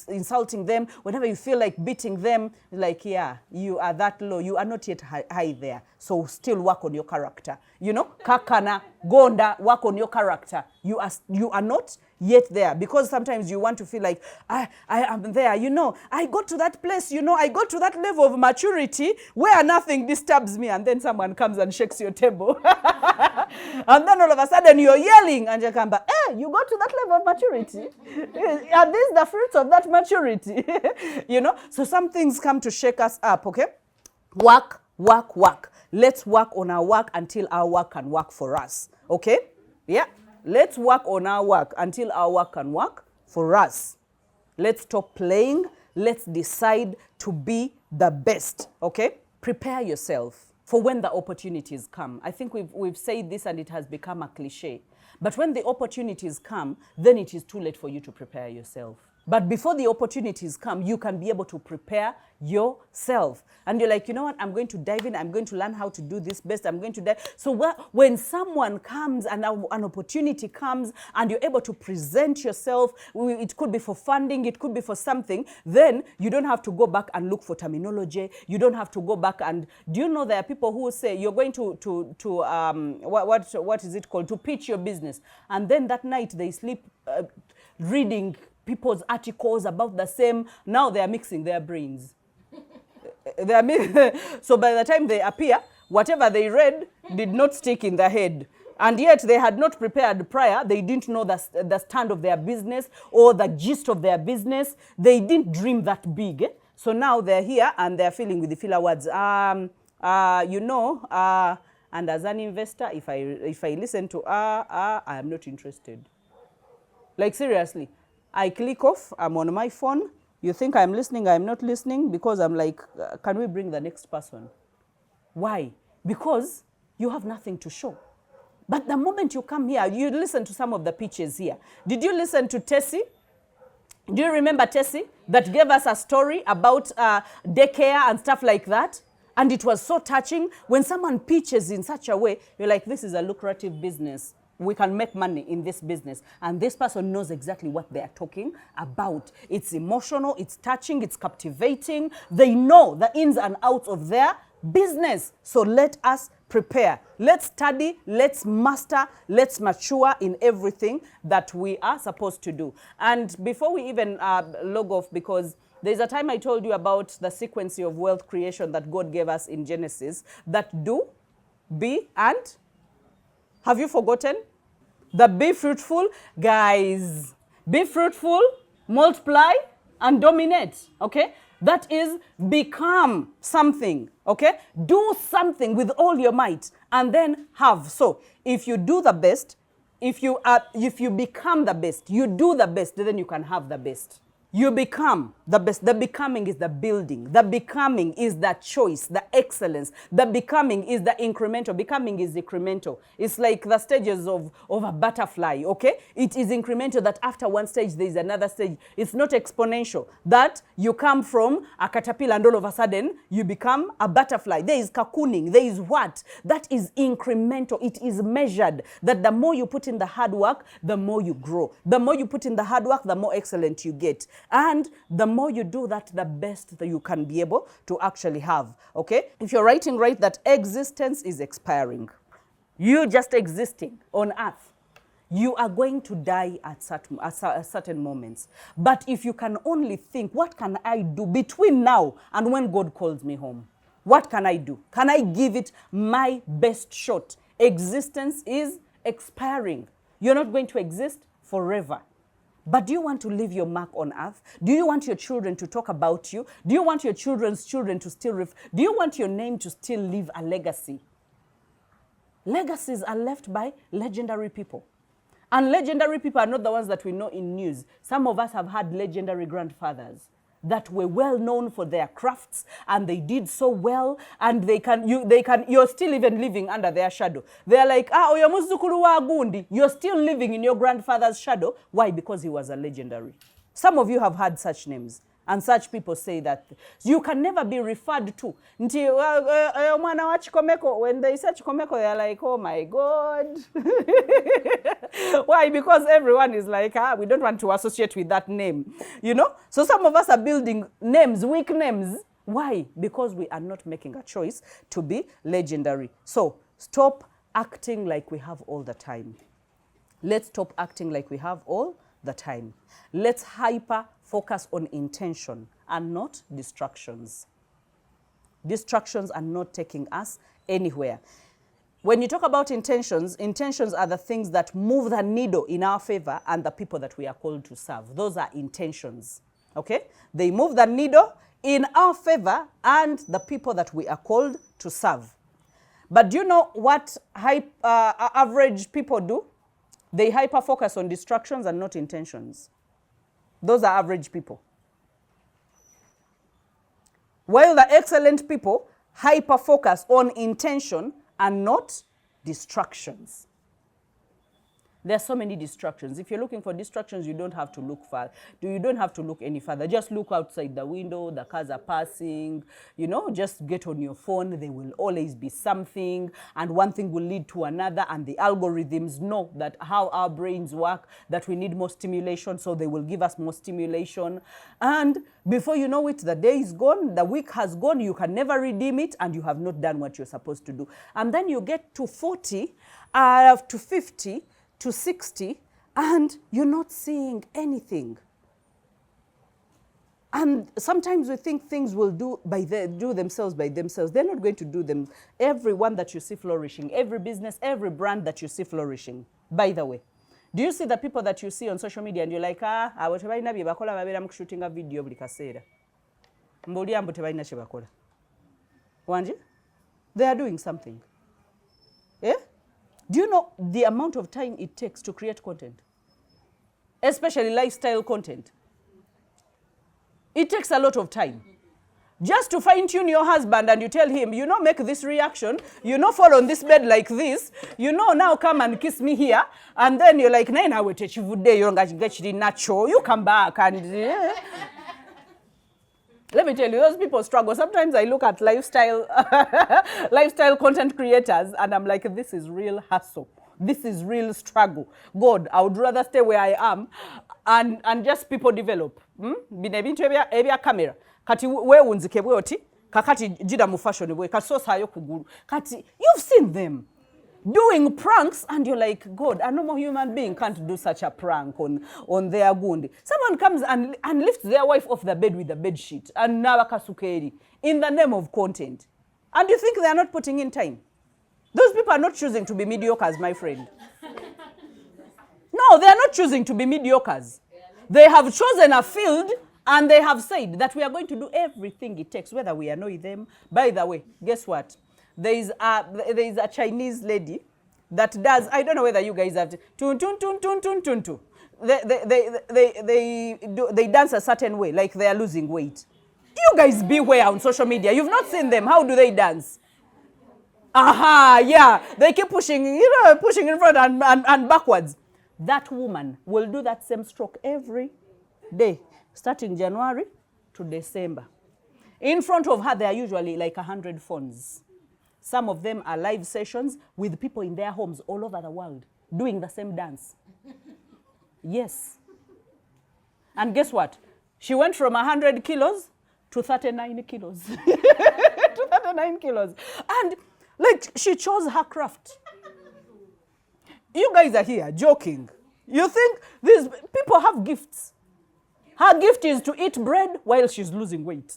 insulting them, whenever you feel like beating them, like, yeah, you are that low. You are not yet high there. So still work on your character. You know, kakana, gonda, work on your character. You are not yet there, because sometimes you want to feel like, I am there, you know, I got to that place, you know, I got to that level of maturity where nothing disturbs me, and then someone comes and shakes your table. And then all of a sudden you're yelling, and you come back, you got to that level of maturity? Are these the fruits of that maturity? You know, so some things come to shake us up, okay? Work. Let's work on our work until our work can work for us, okay? Yeah. Let's work on our work until our work can work for us. Let's stop playing. Let's decide to be the best, okay? Prepare yourself for when the opportunities come. I think we've said this and it has become a cliche. But when the opportunities come, then it is too late for you to prepare yourself. But before the opportunities come, you can be able to prepare yourself. And you're like, you know what, I'm going to dive in, I'm going to learn how to do this best, I'm going to dive. So when someone comes and an opportunity comes and you're able to present yourself, it could be for funding, it could be for something, then you don't have to go back and look for terminology. You don't have to go back and, do you know there are people who say you're going to what is it called, to pitch your business. And then that night they sleep reading people's articles about the same. Now they are mixing their brains. So by the time they appear, whatever they read did not stick in their head. And yet they had not prepared prior. They didn't know the stand of their business or the gist of their business. They didn't dream that big. So now they're here and they're filling with the filler words. You know, and as an investor, if I listen to I am not interested. Like seriously. I click off, I'm on my phone. You think I'm listening, I'm not listening, because I'm like, can we bring the next person? Why? Because you have nothing to show. But the moment you come here, you listen to some of the pitches here. Did you listen to Tessie? Do you remember Tessie that gave us a story about daycare and stuff like that? And it was so touching. When someone pitches in such a way, you're like, this is a lucrative business. We can make money in this business. And this person knows exactly what they are talking about. It's emotional, it's touching, it's captivating. They know the ins and outs of their business. So let us prepare. Let's study, let's master, let's mature in everything that we are supposed to do. And before we even log off, because there's a time I told you about the sequence of wealth creation that God gave us in Genesis, that do, be, and... Have you forgotten? The be fruitful, guys. Be fruitful, multiply, and dominate, okay? That is, become something, okay? Do something with all your might, and then have. So, if you do the best, if you become the best, you do the best, then you can have the best. You become the best. The becoming is the building. The becoming is the choice, the excellence. The becoming is the incremental. Becoming is incremental. It's like the stages of a butterfly, okay? It is incremental that after one stage, there is another stage. It's not exponential. That you come from a caterpillar and all of a sudden, you become a butterfly. There is cocooning. There is what? That is incremental. It is measured. That the more you put in the hard work, the more you grow. The more you put in the hard work, the more excellent you get. And the more you do that, the best that you can be able to actually have, okay? If you're writing right, that existence is expiring. You just existing on earth. You are going to die at certain moments. But if you can only think, what can I do between now and when God calls me home? What can I do? Can I give it my best shot? Existence is expiring. You're not going to exist forever. But do you want to leave your mark on earth? Do you want your children to talk about you? Do you want your children's children to still do you want your name to still leave a legacy? Legacies are left by legendary people. And legendary people are not the ones that we know in news. Some of us have had legendary grandfathers that were well known for their crafts, and they did so well, and you're still even living under their shadow. They're like, oyo muzukulu wa gundi. You're still living in your grandfather's shadow. Why? Because he was a legendary. Some of you have had such names, and such people say that you can never be referred to. When they say Chikomeko, they're like, oh my God. Why? Because everyone is like, we don't want to associate with that name. You know? So some of us are building names, weak names. Why? Because we are not making a choice to be legendary. So stop acting like we have all the time. Let's stop acting like we have all the time. Let's hyper focus on intention and not distractions. Distractions are not taking us anywhere. When you talk about intentions, intentions are the things that move the needle in our favor and the people that we are called to serve. Those are intentions, okay? They move the needle in our favor and the people that we are called to serve. But do you know what average people do? They hyper-focus on distractions and not intentions. Those are average people. While the excellent people hyper-focus on intention and not distractions. There are so many distractions. If you're looking for distractions, you don't have to look far. You don't have to look any further. Just look outside the window. The cars are passing. You know, just get on your phone. There will always be something. And one thing will lead to another. And the algorithms know that how our brains work, that we need more stimulation. So they will give us more stimulation. And before you know it, the day is gone. The week has gone. You can never redeem it. And you have not done what you're supposed to do. And then you get to 40, to 50, to 60, and you're not seeing anything. And sometimes we think things will do themselves by themselves. They're not going to do them. Everyone that you see flourishing, every business, every brand that you see flourishing, by the way. Do you see the people that you see on social media and you're like, abantu balina bye bakola babeera mu kushootinga video buli kaseera. Mbuli ambu tebalina kye bakola. Wanji? They are doing something. Yeah? Do you know the amount of time it takes to create content? Especially lifestyle content. It takes a lot of time. Just to fine-tune your husband and you tell him, you know, make this reaction, you know, fall on this bed like this, you know, now come and kiss me here, and then you're like, Naina, we take you day, you're going to get you natural, you come back and... Let me tell you, those people struggle. Sometimes I look at lifestyle content creators and I'm like, this is real hustle. This is real struggle. God, I would rather stay where I am and just people develop. Binebintu ebya camera. Kati we unzike bwe oti, kakati jida mu fashion bwe, kasosa yo kuguru. Kati, you've seen them doing pranks and you're like, God, a normal human being can't do such a prank on their gundi. Someone comes and lifts their wife off the bed with the bed sheet and nawakasukeri in the name of content. And you think they are not putting in time? Those people are not choosing to be mediocres, my friend. No, they are not choosing to be mediocres. They have chosen a field and they have said that we are going to do everything it takes, whether we annoy them. By the way, guess what? There is a Chinese lady that does, I don't know whether you guys have, tun tun tun tun tun tun tun. they dance a certain way, like they are losing weight. You guys beware on social media. You've not seen them. How do they dance? Aha, yeah. They keep pushing, pushing in front and backwards. That woman will do that same stroke every day, starting January to December. In front of her, there are usually like 100 phones. Some of them are live sessions with people in their homes all over the world doing the same dance. Yes. And guess what? She went from 100 kilos to 39 kilos. To 39 kilos. And like, she chose her craft. You guys are here joking. You think these people have gifts. Her gift is to eat bread while she's losing weight.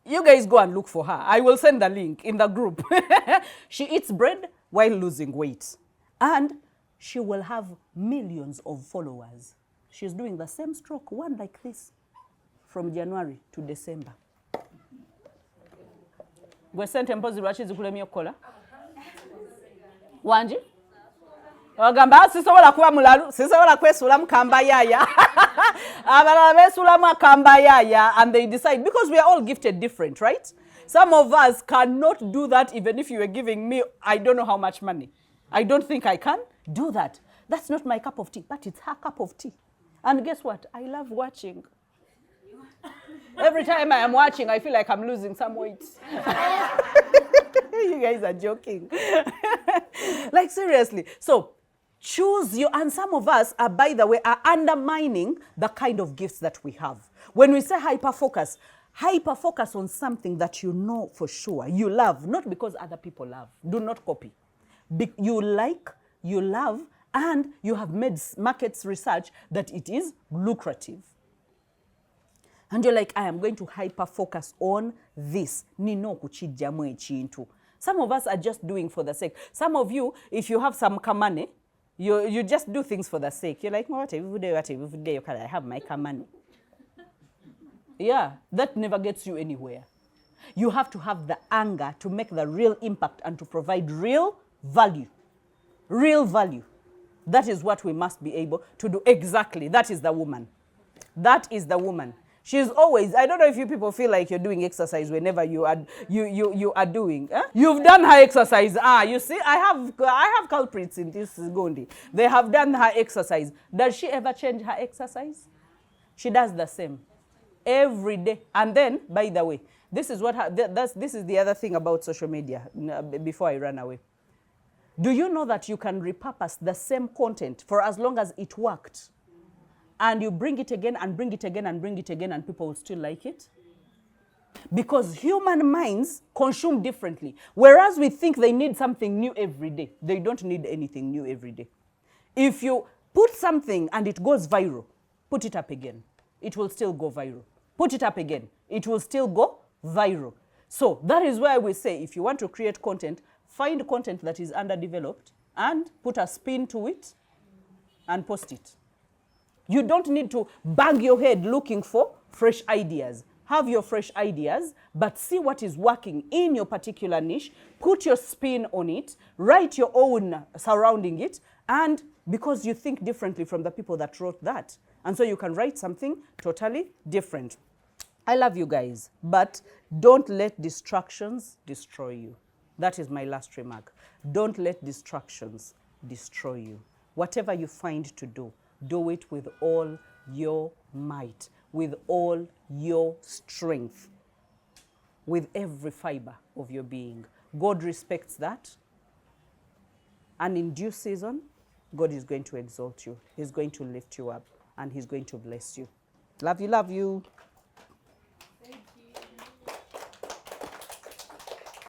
You guys go and look for her. I will send the link in the group. She eats bread while losing weight. And she will have millions of followers. She's doing the same stroke, one like this, from January to December. Gwe sente mpozi lwaki zikulemye okukola? Wanji? Ogamba sisobola kuba mulalu, sisobola kwesuulamu kambayaya. Abalala besuulamu akambayaya, and they decide, because we are all gifted different, right? Some of us cannot do that even if you were giving me, I don't know how much money. I don't think I can do that. That's not my cup of tea, but it's her cup of tea. And guess what? I love watching. Every time I am watching, I feel like I'm losing some weight. You guys are joking. Like, seriously. So, choose you. And some of us are, by the way, are undermining the kind of gifts that we have. When we say hyper-focus on something that you know for sure you love, not because other people love. Do not copy. You like, you love, and you have made markets research that it is lucrative. And you're like, I am going to hyper-focus on this. Nino kuchijjamu echintu. Some of us are just doing for the sake. Some of you, if you have some kamane, you just do things for the sake. You're like, whatever day, I have my kamane. Yeah, that never gets you anywhere. You have to have the anger to make the real impact and to provide real value. Real value. That is what we must be able to do. Exactly. That is the woman. That is the woman. She's always, I don't know if you people feel like you're doing exercise whenever you are doing. You've done her exercise. You see, I have culprits in this Gondi. They have done her exercise. Does she ever change her exercise? She does the same. Every day. And then, by the way, this is this is the other thing about social media, before I run away. Do you know that you can repurpose the same content for as long as it worked? And you bring it again and bring it again and bring it again, and people will still like it? Because human minds consume differently. Whereas we think they need something new every day, they don't need anything new every day. If you put something and it goes viral, put it up again. It will still go viral. Put it up again. It will still go viral. So that is why we say, if you want to create content, find content that is underdeveloped and put a spin to it and post it. You don't need to bang your head looking for fresh ideas. Have your fresh ideas, but see what is working in your particular niche. Put your spin on it. Write your own surrounding it. And because you think differently from the people that wrote that. And so you can write something totally different. I love you guys, but don't let distractions destroy you. That is my last remark. Don't let distractions destroy you. Whatever you find to do it with all your might, with all your strength, with every fiber of your being. God respects that. And in due season, God is going to exalt you. He's going to lift you up, and He's going to bless you. Love you, love you.